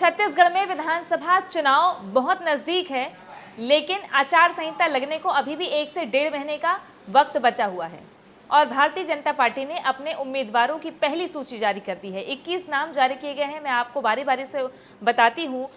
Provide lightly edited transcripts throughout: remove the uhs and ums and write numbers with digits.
छत्तीसगढ़ में विधानसभा चुनाव बहुत नजदीक है, लेकिन आचार संहिता लगने को अभी भी 1 से 1.5 महीने का वक्त बचा हुआ है और भारतीय जनता पार्टी ने अपने उम्मीदवारों की पहली सूची जारी कर दी है। 21 नाम जारी किए गए हैं। मैं आपको बारी बारी से बताती हूँ।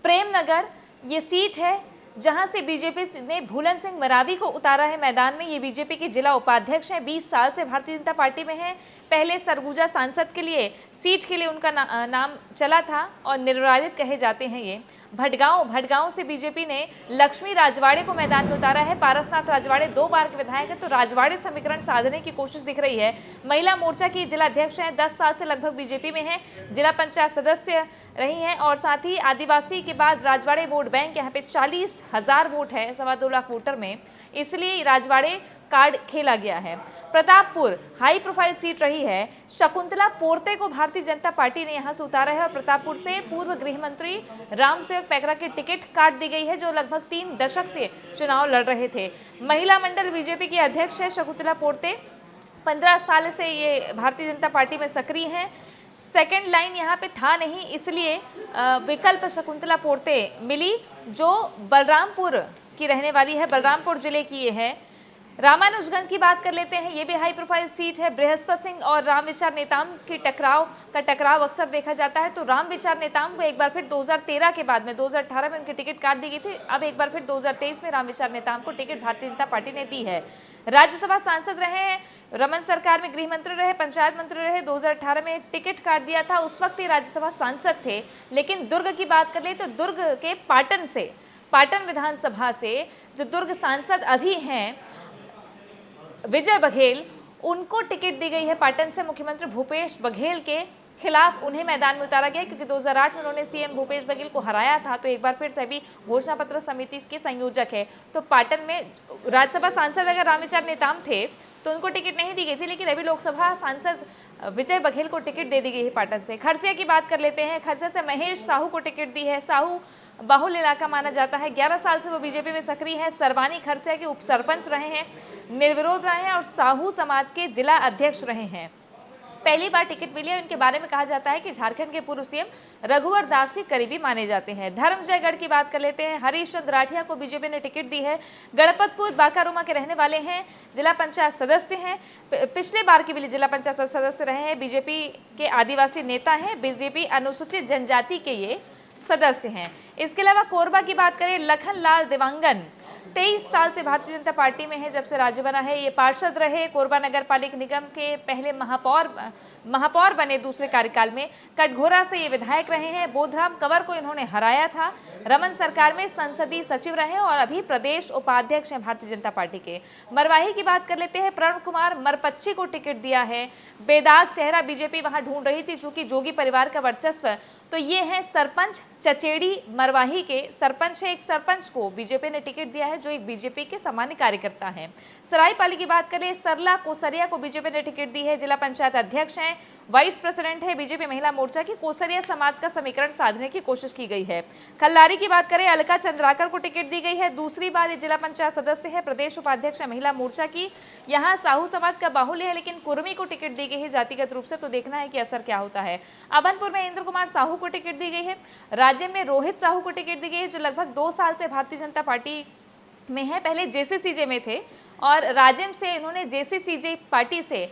प्रेमनगर ये सीट है जहां से बीजेपी ने भूलन सिंह मरावी को उतारा है मैदान में। ये बीजेपी के जिला उपाध्यक्ष हैं, 20 साल से भारतीय जनता पार्टी में हैं। पहले सरगुजा सांसद के लिए सीट के लिए उनका नाम चला था और निर्विवादित कहे जाते हैं। ये भटगांव से बीजेपी ने लक्ष्मी राजवाड़े को मैदान में उतारा है। पारसनाथ राजवाड़े 2 बार के विधायक हैं, तो राजवाड़े समीकरण साधने की कोशिश दिख रही है। महिला मोर्चा की जिला अध्यक्ष हैं, 10 साल से लगभग बीजेपी में हैं, जिला पंचायत सदस्य रही हैं और साथ ही आदिवासी के बाद राजवाड़े वोट बैंक, यहाँ पे 40,000 वोट है 2.25 लाख वोटर में, इसलिए राजवाड़े कार्ड खेला गया है। प्रतापपुर हाई प्रोफाइल सीट रही है। शकुंतला पोर्ते को भारतीय जनता पार्टी ने यहां से उतारा है और प्रतापपुर से पूर्व गृह मंत्री रामसेवक पैकरा की टिकट काट दी गई है, जो लगभग 3 दशक से चुनाव लड़ रहे थे। महिला मंडल बीजेपी की अध्यक्ष है शकुंतला पोर्ते, 15 साल से ये भारतीय जनता पार्टी में सक्रिय हैं। सेकेंड लाइन यहाँ पे था नहीं, इसलिए विकल्प शकुंतला पोर्ते मिली, जो बलरामपुर की रहने वाली है, बलरामपुर जिले की ये है। रामानुजगंज की बात कर लेते हैं, ये भी हाई प्रोफाइल सीट है। बृहस्पति सिंह और रामविचार नेताम की टकराव अक्सर देखा जाता है, तो रामविचार नेताम को एक बार फिर 2013 के बाद में 2018 में उनकी टिकट काट दी गई थी, अब एक बार फिर 2023 में रामविचार नेताम को टिकट भारतीय जनता पार्टी ने दी है। राज्यसभा सांसद रहे हैं, रमन सरकार में गृह मंत्री रहे, पंचायत मंत्री रहे, 2018 में टिकट काट दिया था, उस वक्त ये राज्यसभा सांसद थे। लेकिन दुर्ग की बात कर ले तो दुर्ग के पाटन विधानसभा से जो दुर्ग सांसद अभी हैं विजय बघेल, उनको टिकट दी गई है पाटन से। मुख्यमंत्री भूपेश बघेल के खिलाफ उन्हें मैदान में उतारा गया, क्योंकि 2008 में उन्होंने सीएम भूपेश बघेल को हराया था, तो एक बार फिर से भी घोषणा पत्र समिति के संयोजक है। तो पाटन में राज्यसभा सांसद अगर रामविचार नेताम थे तो उनको टिकट नहीं दी गई थी, लेकिन अभी लोकसभा सांसद विजय बघेल को टिकट दे दी गई है पाटन से। खरसिया की बात कर लेते हैं, खरसिया से महेश साहू को टिकट दी है। साहू बाहुल इलाका माना जाता है, 11 साल से वो बीजेपी में सक्रिय है। सरवानी खरसिया के उप सरपंच रहे हैं, निर्विरोध रहे हैं और साहू समाज के जिला अध्यक्ष रहे हैं। पहली बार टिकट मिली है। इनके बारे में कहा जाता है कि झारखंड के पूर्व सीएम रघुवर दास के करीबी माने जाते हैं। धर्मजयगढ़ की बात कर लेते हैं, हरीश चंद्र राठिया को बीजेपी ने टिकट दी है। गणपतपुर बाकारोमा के रहने वाले हैं, जिला पंचायत सदस्य हैं, पिछले बार के भी जिला पंचायत सदस्य रहे हैं, बीजेपी के आदिवासी नेता हैं, बीजेपी अनुसूचित जनजाति के ये सदस्य हैं। इसके अलावा कोरबा की बात करें, लखन लाल देवांगन 23 साल से भारतीय जनता पार्टी में है, जब से राज्य बना है। ये पार्षद रहे, कोरबा नगर पालिका निगम के पहले महापौर बने दूसरे कार्यकाल में। कटघोरा से ये विधायक रहे हैं। बोधराम कंवर को इन्होंने हराया था। रमन सरकार में संसदीय सचिव रहे और अभी प्रदेश उपाध्यक्ष हैं भारतीय जनता पार्टी के। मरवाही की बात कर लेते हैं, प्रण कुमार मरपच्ची को टिकट दिया है। बेदाग चेहरा बीजेपी वहां ढूंढ रही थी, चूंकि जोगी परिवार का वर्चस्व, तो ये है सरपंच चचेड़ी मरवाही के सरपंच है। एक सरपंच को बीजेपी ने टिकट दिया है, जो एक बीजेपी के सामान्य कार्यकर्ता हैं। सरायपाली की बात करें, सरला कोसरिया को बीजेपी ने टिकट दी है, जिला पंचायत अध्यक्ष हैं, वाइस प्रेसिडेंट है बीजेपी महिला मोर्चा की। कोसरिया समाज का समीकरण साधने की कोशिश की गई है। खल्लारी की बात करें, अलका चंद्राकर को टिकट दी गई है, दूसरी बार ये जिला पंचायत सदस्य है, प्रदेश उपाध्यक्ष है महिला मोर्चा की। यहाँ साहू समाज का बाहुल्य है, लेकिन कुर्मी को टिकट दी गई है जातिगत रूप से, तो देखना है कि असर क्या होता है। अभनपुर में इंद्र कुमार साहू को टिकट दी गई है। राज्य में रोहित साहू को टिकट दी गई है, जो लगभग 2 साल से भारतीय जनता पार्टी में है, पहले जेसीसीजे में थे और राजेम से इन्होंने जेसीसीजे पार्टी से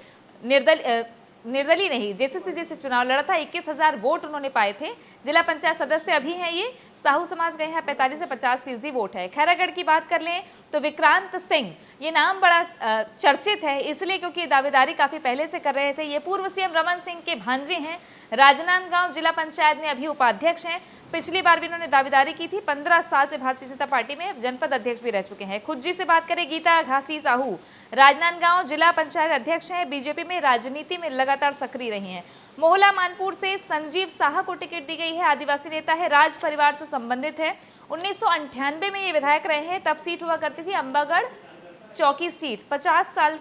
निर्दलीय नहीं, जेसीसीजे से चुनाव लड़ा था। 21,000 वोट उन्होंने पाए थे। जिला पंचायत सदस्य अभी हैं ये। साहू समाज गए हैं, 45 से 50% वोट है। खैरागढ़ की बात कर लें तो विक्रांत सिंह, ये नाम बड़ा चर्चित है, इसलिए क्योंकि दावेदारी काफी पहले से कर रहे थे। ये पूर्व सीएम रमन सिंह के भांजे हैं। राजनांदगांव जिला पंचायत में अभी उपाध्यक्ष हैं, पिछली बार भी इन्होंने दावेदारी की थी। 15 साल से भारतीय जनता पार्टी में जनपद अध्यक्ष भी रह चुके हैं। खुज्जी से बात करें, गीता घासी साहू राजनांदगांव जिला पंचायत अध्यक्ष हैं, बीजेपी में राजनीति में लगातार सक्रिय रही हैं। मोहला मानपुर से संजीव साहा को टिकट दी गई है, आदिवासी नेता है, राज परिवार से संबंधित है। 1998 में ये विधायक रहे हैं, तब सीट हुआ करती थी अंबागढ़ चौकी सीट। 50 साल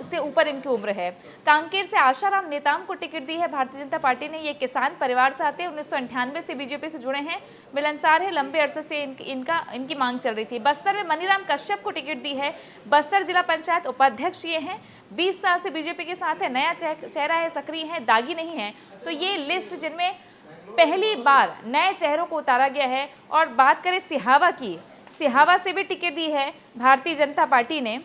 से ऊपर इनकी उम्र है। कांकेर से आशाराम नेताम को टिकट दी है भारतीय जनता पार्टी ने। ये किसान परिवार से आते हैं, 1998 से बीजेपी से जुड़े हैं, मिलनसार है, लंबे अरसे से इनकी मांग चल रही थी। बस्तर में मनीराम कश्यप को टिकट दी है, बस्तर जिला पंचायत उपाध्यक्ष ये हैं, 20 साल से बीजेपी के साथ है, नया चेहरा है, सक्रिय है, दागी नहीं है। तो ये लिस्ट जिनमें पहली बार नए चेहरों को उतारा गया है। और बात करें सिहावा की, सिहावा से भी टिकट दी है भारतीय जनता पार्टी ने।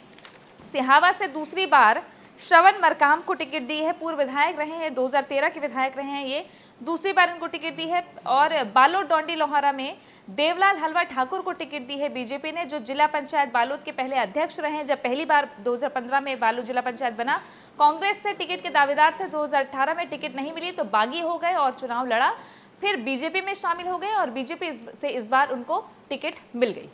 सिहावा से दूसरी बार श्रवण मरकाम को टिकट दी है। पूर्व विधायक रहे हैं, 2013 के विधायक रहे हैं, ये दूसरी बार इनको टिकट दी है। और बालोद डोंडी लोहारा में देवलाल हलवा ठाकुर को टिकट दी है बीजेपी ने, जो जिला पंचायत बालोद के पहले अध्यक्ष रहे हैं जब पहली बार 2015 में बालोद जिला पंचायत बना। कांग्रेस से टिकट के दावेदार थे, 2018 में टिकट नहीं मिली तो बागी हो गए और चुनाव लड़ा, फिर बीजेपी में शामिल हो गए और बीजेपी से इस बार उनको टिकट मिल गई।